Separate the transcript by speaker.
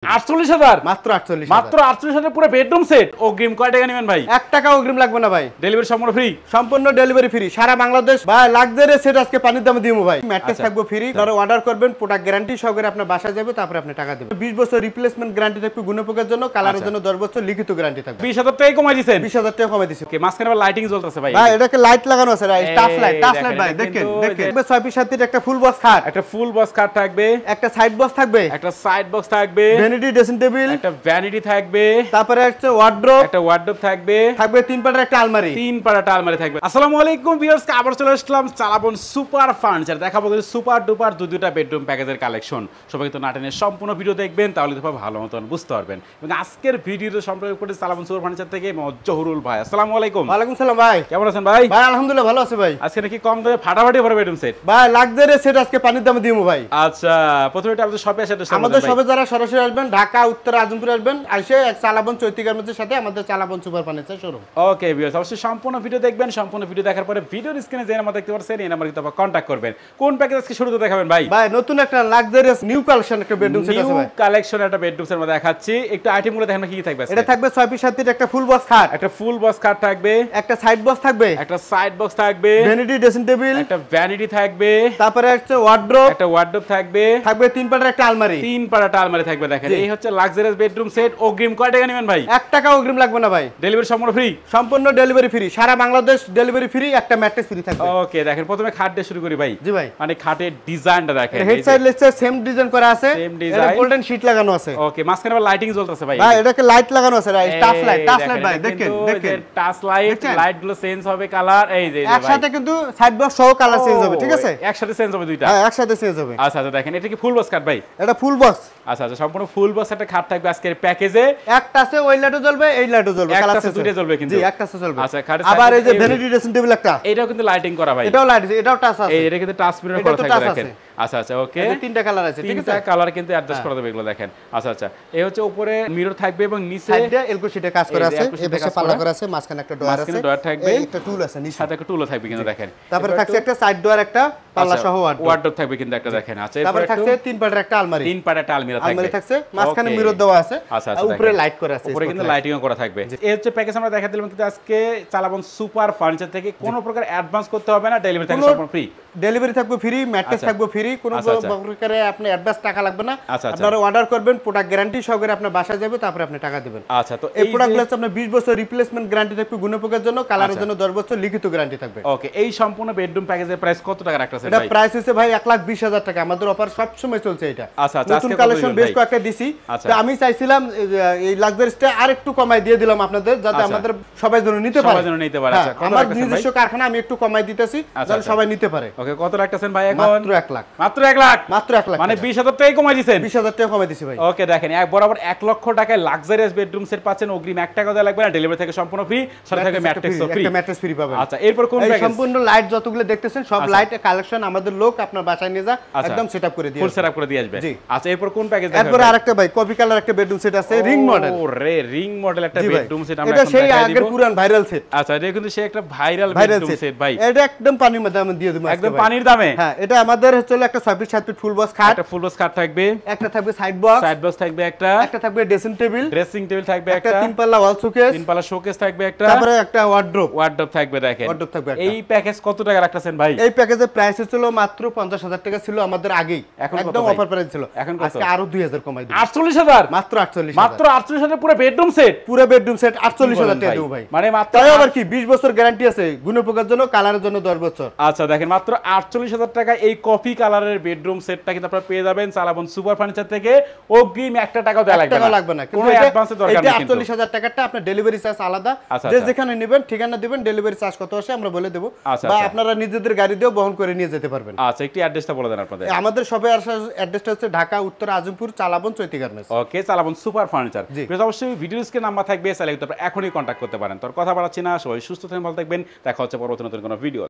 Speaker 1: 48,000
Speaker 2: মাত্র 48,000
Speaker 1: মাত্র 48,000 পুরো বেডরুম সেট। অগ্রিম কয় টাকা নেবেন ভাই?
Speaker 2: 1 টাকা অগ্রিম লাগবে না ভাই।
Speaker 1: ডেলিভারি সম্পূর্ণ ফ্রি।
Speaker 2: সম্পূর্ণ ডেলিভারি ফ্রি সারা বাংলাদেশ। ভাই লাক্সারি সেট আজকে পানির দামে দিমু ভাই। ম্যাট্রেস থাকবে ফ্রি। আপনারা অর্ডার করবেন, প্রোডাক্ট গ্যারান্টি সহকারে আপনার বাসায় যাবে, তারপরে আপনি টাকা দিবেন। 20 বছর রিপ্লেসমেন্ট গ্যারান্টি থাকবে, গুণপোকের জন্য, কালারের জন্য 10 বছর লিখিত গ্যারান্টি থাকবে।
Speaker 1: 20,000 টাকা কমাই দিয়েছেন।
Speaker 2: 20,000 টাকা কমাই দিছি।
Speaker 1: ওকে, মাঝখানে আবার লাইটিং জ্বলতেছে ভাই।
Speaker 2: ভাই এটাকে লাইট লাগানো আছে, টাচ লাইট ভাই। দেখেন 6 পিস সাথে একটা ফুল বক্স খাট,
Speaker 1: একটা ফুল বক্স খাট থাকবে,
Speaker 2: একটা সাইড বক্স থাকবে,
Speaker 1: একটা সাইড বক্স থাকবে,
Speaker 2: ভ্যানিটি ড্রেসিং টেবিল,
Speaker 1: একটা ভ্যানিটি থাকবে,
Speaker 2: তারপরে একটা ওয়ার্ড্রোব,
Speaker 1: একটা ওয়ার্ডরোব থাকবে,
Speaker 2: 3 পাটার একটা আলমারি,
Speaker 1: 3 পাটা আলমারি থাকবে। আসসালামু আলাইকুম ভিউয়ার্স, আবার চলে আসলাম চালাবন সুপার ফার্নিচার। দেখাবো সুপার ডুপার দুটা বেডরুম প্যাকেজের কালেকশন। সবাই তো নাটেনের সম্পূর্ণ ভিডিও দেখবেন, তাহলে তো ভালো মতন বুঝতে পারবেন। এবং আজকের ভিডিওতে সম্পর্ক করে চালাবন সুপার ফার্নিচার থেকে জহুরুল ভাই। আসসালামু আলাইকুম।
Speaker 2: ওয়ালাইকুম সালাম ভাই।
Speaker 1: কেমন আছেন ভাই?
Speaker 2: ভাই আলহামদুলিল্লাহ ভালো আছি ভাই।
Speaker 1: আজকে নাকি কম দামে ফাটাফাটি ভরা বেডরুম সেট?
Speaker 2: ভাই লাক্সারি সেট আজকে পানির দামে দিমু ভাই।
Speaker 1: আচ্ছা, প্রথমে এটা আমাদের শপে এসে
Speaker 2: আমাদের শপে যারা সরাসরি আসবেন, ঢাকা উত্তর আজমপুর আসবেন, এসে চালাবন চৈতি গার্মেন্টসের সাথে আমাদের চালাবন super furniture showroom.
Speaker 1: Okay viewers, অবশ্যই সম্পূর্ণ ভিডিও দেখবেন। সম্পূর্ণ ভিডিও দেখার পরে ভিডিওর স্ক্রিনে যে নাম্বার দেখতে পাচ্ছেন, এই নাম্বারে কিন্তু আপনারা কন্টাক্ট করবেন। কোন প্যাকেজ আজকে শুরুতে দেখাবেন ভাই?
Speaker 2: ভাই নতুন একটা লাক্সারিয়াস নিউ কালেকশন একটা বেডরুম সেট আছে ভাই।
Speaker 1: নিউ কালেকশন একটা বেডরুম সেট মধ্যে দেখাচ্ছি। একটু আইটেমগুলো দেখেন কি কি থাকবে।
Speaker 2: এটা থাকবে 6 পিস সাথে একটা ফুল বক্স খাট,
Speaker 1: একটা ফুল বক্স খাট থাকবে,
Speaker 2: একটা সাইড বক্স থাকবে,
Speaker 1: একটা সাইড বক্স থাকবে,
Speaker 2: ভ্যানিটি ড্রেসিং টেবিল,
Speaker 1: একটা ভ্যানিটি থাকবে,
Speaker 2: তারপরে একটা ওয়ার্ড্রোব,
Speaker 1: একটা ওয়ার্ডরোব থাকবে,
Speaker 2: 3 পাটার একটা আলমারি,
Speaker 1: 3 পাটা আলমারি থাকবে। দেখেন এই হচ্ছে লাক্সারিয়াস বেডরুম সেট। অগ্রিম কয় টাকা নেবেন ভাই?
Speaker 2: 1 টাকা অগ্রিম লাগবে না ভাই।
Speaker 1: ডেলিভারি সম্পূর্ণ ফ্রি।
Speaker 2: সম্পূর্ণ ডেলিভারি ফ্রি সারা বাংলাদেশ, ডেলিভারি ফ্রি, একটা ম্যাট্রেস ফ্রি থাকবে।
Speaker 1: ওকে, দেখেন প্রথমে খাট দিয়ে শুরু করি ভাই।
Speaker 2: জি ভাই।
Speaker 1: মানে খাটের ডিজাইনটা দেখেন,
Speaker 2: head side less same design করা আছে,
Speaker 1: সেম ডিজাইন,
Speaker 2: গোল্ডেন শীট লাগানো আছে।
Speaker 1: ওকে, মাঝখানে আবার লাইটিং জ্বলতেছে ভাই।
Speaker 2: ভাই এটাকে লাইট লাগানো আছে, টাচ লাইট ভাই। দেখেন
Speaker 1: টাচ লাইট গুলো চেঞ্জ হবে কালার। এই যে
Speaker 2: একসাথে কিন্তু সাইড বক্স সহ কালার চেঞ্জ হবে, ঠিক আছে?
Speaker 1: একসাথে চেঞ্জ হবে দুইটা।
Speaker 2: হ্যাঁ একসাথে চেঞ্জ হবে।
Speaker 1: আচ্ছা আচ্ছা, দেখেন এটা কি ফুল বক্স কাট ভাই?
Speaker 2: এটা ফুল বক্স।
Speaker 1: আচ্ছা আচ্ছা, সম্পূর্ণ ফুল বক্স একটা খাট থাকবে আজকের প্যাকেজে।
Speaker 2: একটা আছে ওই লাইটও জ্বলবে, এই লাইটও জ্বলবে, কালার চেঞ্জ
Speaker 1: দুইটা জ্বলবে কিন্তু।
Speaker 2: জি একটা আছে জ্বলবে।
Speaker 1: আচ্ছা, খাটের
Speaker 2: আবার এই যে ভ্যানিটি ড্রেসিং টেবিল একটা,
Speaker 1: এটাও কিন্তু লাইটিং করা ভাই।
Speaker 2: এটাও লাইট, এটাও টাচ আছে।
Speaker 1: এই এটা কিন্তু টাচ মিরর করা থাকবে দেখেন। আচ্ছা আচ্ছা, ওকে,
Speaker 2: তিনটা কালার আছে, ঠিক আছে?
Speaker 1: তিনটা কালার কিন্তু অ্যাডজাস্ট করা যাবে এগুলো দেখেন। আচ্ছা আচ্ছা, এই হচ্ছে উপরে মিরর থাকবে এবং নিচে
Speaker 2: সাইডে এলকো শীটে কাজ করা আছে, এই পাশে পাল্লা করা আছে, মাঝখানে একটা ডয়ার আছে,
Speaker 1: মাঝখানে ডয়ার থাকবে,
Speaker 2: একটা টুল আছে, নিচে
Speaker 1: সাথে একটা টুলও থাকবে কিন্তু দেখেন।
Speaker 2: তারপরে থাকছে একটা সাইড ডয়ার, একটা পাল্লা সহ
Speaker 1: ওয়ার্ডরোব থাকবে কিন্তু একটা দেখেন। আচ্ছা,
Speaker 2: তারপরে থাকছে 3 পাটার একটা আলমারি,
Speaker 1: 3 পাটা একটা আলমারি থাকবে,
Speaker 2: মাঝখানে মিরর দেওয়া আছে।
Speaker 1: আচ্ছা আচ্ছা,
Speaker 2: উপরে লাইট করা আছে,
Speaker 1: উপরে কিন্তু লাইটিংও করা থাকবে। এই হচ্ছে প্যাকেজ আমরা দেখাতে দিলাম। কিন্তু আজকে চালাবন সুপার ফার্নিচার থেকে কোনো প্রকার অ্যাডভান্স করতে হবে না, ডেলিভারি থাকবে সম্পূর্ণ ফ্রি।
Speaker 2: ডেলিভারি থাকবে ফ্রি, ম্যাট্রেস থাকবে ফ্রি, কোনো প্রকারে আপনি অ্যাডভান্স টাকা লাগবে না। আপনারা অর্ডার করবেন, প্রোডাক্ট গ্যারান্টি সহকারে আপনার বাসায় যাবে, তারপরে আপনি টাকা দিবেন।
Speaker 1: আচ্ছা, তো
Speaker 2: এই প্রোডাক্টগুলো হচ্ছে আপনার 20 বছর রিপ্লেসমেন্ট গ্যারান্টি থাকবে, গুণপোকের জন্য, কালারের জন্য 10 বছর লিখিত গ্যারান্টি থাকবে।
Speaker 1: ওকে, এই সম্পূর্ণ বেডরুম প্যাকেজের প্রাইস কত টাকা রাখতেছেন ভাই?
Speaker 2: এটা প্রাইস হচ্ছে ভাই 1,20,000 টাকা। আমাদের অফার সব সময় চলছে এটা।
Speaker 1: আচ্ছা আচ্ছা,
Speaker 2: নতুন কালেকশন বেশ কয়েকটা দিছি। তো আমি চাইছিলাম এই লাক্সারিটা আরেকটু কমাই দিয়ে দিলাম আপনাদের, যাতে আমাদের সবাই যেন নিতে পারে,
Speaker 1: সবাই যেন নিতে পারে। আচ্ছা,
Speaker 2: আমার নিজস্ব কারখানা, আমি একটু কমাই দিতেছি যাতে সবাই নিতে পারে।
Speaker 1: ওকে, কত রাখতেছেন ভাই এখন?
Speaker 2: মাত্র 1 লাখ।
Speaker 1: মাত্র 1 লাখ?
Speaker 2: মাত্র 1 লাখ,
Speaker 1: মানে 20,000 টাকা কমাই দিয়েছেন?
Speaker 2: 20,000 টাকা কমাই দিছি ভাই।
Speaker 1: ওকে, দেখেন এক বরাবর 1 লক্ষ টাকায় লাক্সারিয়াস বেডরুম সেট পাচ্ছেন। অগ্রিম 1 টাকা দেওয়া লাগবে না, ডেলিভারি থেকে সম্পূর্ণ ফ্রি, সাথে থাকে ম্যাট্রেসও ফ্রি,
Speaker 2: একটা ম্যাট্রেস ফ্রি পাবেন।
Speaker 1: আচ্ছা, এরপর কোন প্যাকেজ?
Speaker 2: সম্পূর্ণ লাইট যতগুলো দেখতেছেন সব লাইট কালেকশন আমাদের লোক আপনার বাসায় নিয়ে যা একদম সেটআপ করে দিয়ে,
Speaker 1: ফুল সেটআপ করে দিয়ে আসবে। আচ্ছা, এরপর কোন প্যাকেজ দেখাবেন?
Speaker 2: এরপর আরেকটা ভাই কপি কালার একটা বেডরুম সেট আছে, রিং মডেল।
Speaker 1: ওরে, রিং মডেল একটা বেডরুম সেট আমরা
Speaker 2: এটা
Speaker 1: এখন
Speaker 2: সেই
Speaker 1: দেখাই দিব।
Speaker 2: আগের পুরান ভাইরাল সেট।
Speaker 1: আচ্ছা, এটা কিন্তু সেই একটা ভাইরাল বেডরুম সেট ভাই।
Speaker 2: এটা একদম পানির মধ্যে আমি দিয়ে দেব,
Speaker 1: একদম পানির দামে।
Speaker 2: হ্যাঁ, এটা আমাদের হচ্ছে একটা 26 ফিট ফুল বক্স খাট,
Speaker 1: একটা ফুল বক্স খাট থাকবে,
Speaker 2: একটা থাকবে সাইড বক্স
Speaker 1: থাকবে, একটা
Speaker 2: থাকবে ড্রেসিং টেবিল
Speaker 1: থাকবে, একটা
Speaker 2: 3 পাল্লা ওয়াল শোকেস,
Speaker 1: 3 পাল্লা শোকেস থাকবে, একটা
Speaker 2: তারপরে একটা ওয়ার্ড্রোব
Speaker 1: থাকবে দেখেন।
Speaker 2: ওয়ার্ড্রোব থাকবে।
Speaker 1: এই প্যাকেজ কত টাকা রাখতেছেন ভাই?
Speaker 2: এই প্যাকেজের প্রাইস ছিল মাত্র 50,000 টাকা, ছিল আমাদের আগেই, একদম অফার প্রাইস ছিল। আজকে আরো 2,000 কমাই দিই।
Speaker 1: 48,000?
Speaker 2: মাত্র 48,000।
Speaker 1: মাত্র 48,000 পুরো বেডরুম সেট?
Speaker 2: পুরো বেডরুম সেট 48,000 টাকা দেব ভাই।
Speaker 1: মানে মাত্র,
Speaker 2: তাই আবার কি 20 বছর গ্যারান্টি আছে, গুণপোকের জন্য, কালারের জন্য 10 বছর।
Speaker 1: আচ্ছা, দেখেন মাত্র 48,000 টাকা এই কফি কালারের বেডরুম সেটটা কিন্তু আপনারা পেয়ে যাবেন চালাবন সুপার ফার্নিচার থেকে। অগ্রিম 1 টাকা দেওয়া লাগবে না, কোনো অ্যাডভান্সের দরকার নেই।
Speaker 2: 48,000 টাকাটা আপনার ডেলিভারি চার্জ আলাদা, যে যেখানে নেবেন ঠিকানা দিবেন, ডেলিভারি চার্জ কত আসে আমরা বলে দেব, বা আপনারা নিজেদের গাড়ি দিয়েও বহন করে নিয়ে যেতে পারবেন।
Speaker 1: আচ্ছা, একটু অ্যাড্রেসটা বলে দেন আপনাদের।
Speaker 2: আমাদের শপের অ্যাড্রেসটা হচ্ছে ঢাকা উত্তর আজমপুর, চালাবন চৈতি গার্মেন্টস।
Speaker 1: ওকে, চালাবন সুপার ফার্নিচার। অবশ্যই ভিডিও স্ক্রিনে নাম্বার থাকবে, চাইলে আপনারা এখনই কন্টাক্ট করতে পারেন। তোর কথা বাড়াচ্ছি না, সবাই সুস্থ থাকবেন, ভালো থাকবেন। দেখা হচ্ছে পরবর্তী নতুন কোনো ভিডিও।